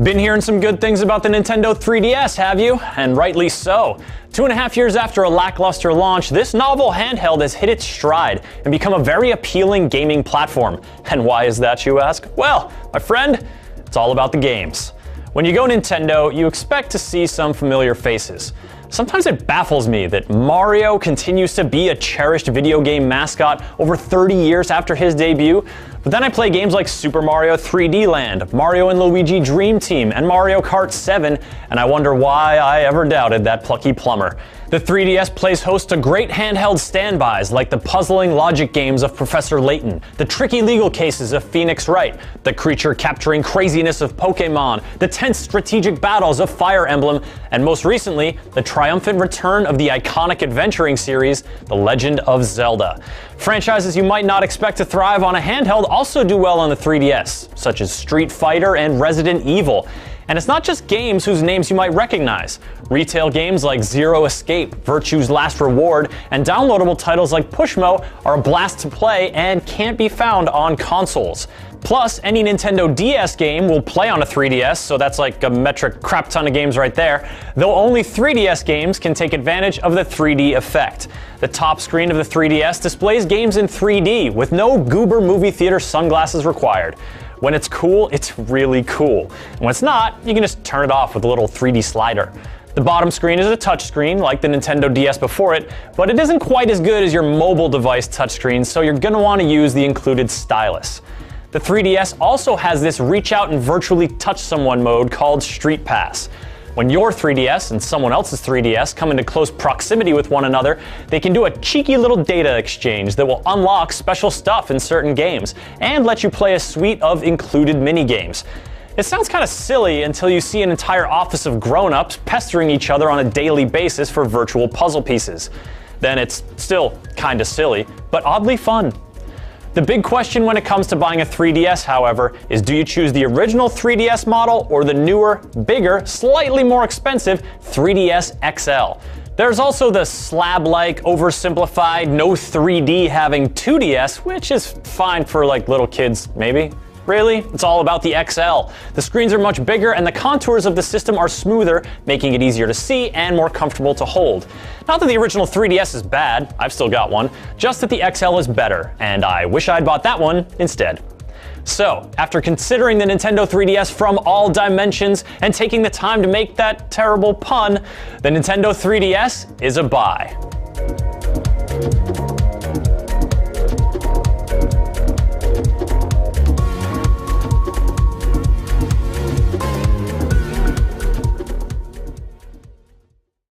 Been hearing some good things about the Nintendo 3DS, have you? And rightly so. 2.5 years after a lackluster launch, this novel handheld has hit its stride and become a very appealing gaming platform. And why is that, you ask? Well, my friend, it's all about the games. When you go Nintendo, you expect to see some familiar faces. Sometimes it baffles me that Mario continues to be a cherished video game mascot over 30 years after his debut, but then I play games like Super Mario 3D Land, Mario and Luigi Dream Team, and Mario Kart 7, and I wonder why I ever doubted that plucky plumber. The 3DS plays host to great handheld standbys like the puzzling logic games of Professor Layton, the tricky legal cases of Phoenix Wright, the creature-capturing craziness of Pokémon, the tense strategic battles of Fire Emblem, and most recently, the triumphant return of the iconic adventuring series, The Legend of Zelda. Franchises you might not expect to thrive on a handheld also do well on the 3DS, such as Street Fighter and Resident Evil. And it's not just games whose names you might recognize. Retail games like Zero Escape, Virtue's Last Reward, and downloadable titles like Pushmo are a blast to play and can't be found on consoles. Plus, any Nintendo DS game will play on a 3DS, so that's like a metric crap ton of games right there, though only 3DS games can take advantage of the 3D effect. The top screen of the 3DS displays games in 3D, with no goober movie theater sunglasses required. When it's cool, it's really cool. And when it's not, you can just turn it off with a little 3D slider. The bottom screen is a touchscreen, like the Nintendo DS before it, but it isn't quite as good as your mobile device touchscreen, so you're gonna want to use the included stylus. The 3DS also has this reach out and virtually touch someone mode called Street Pass. When your 3DS and someone else's 3DS come into close proximity with one another, they can do a cheeky little data exchange that will unlock special stuff in certain games and let you play a suite of included mini-games. It sounds kind of silly until you see an entire office of grown-ups pestering each other on a daily basis for virtual puzzle pieces. Then it's still kinda silly, but oddly fun. The big question when it comes to buying a 3DS, however, is do you choose the original 3DS model or the newer, bigger, slightly more expensive 3DS XL? There's also the slab-like, oversimplified, no 3D having 2DS, which is fine for like little kids, maybe. Really? It's all about the XL. The screens are much bigger and the contours of the system are smoother, making it easier to see and more comfortable to hold. Not that the original 3DS is bad, I've still got one, just that the XL is better, and I wish I'd bought that one instead. So, after considering the Nintendo 3DS from all dimensions and taking the time to make that terrible pun, the Nintendo 3DS is a buy.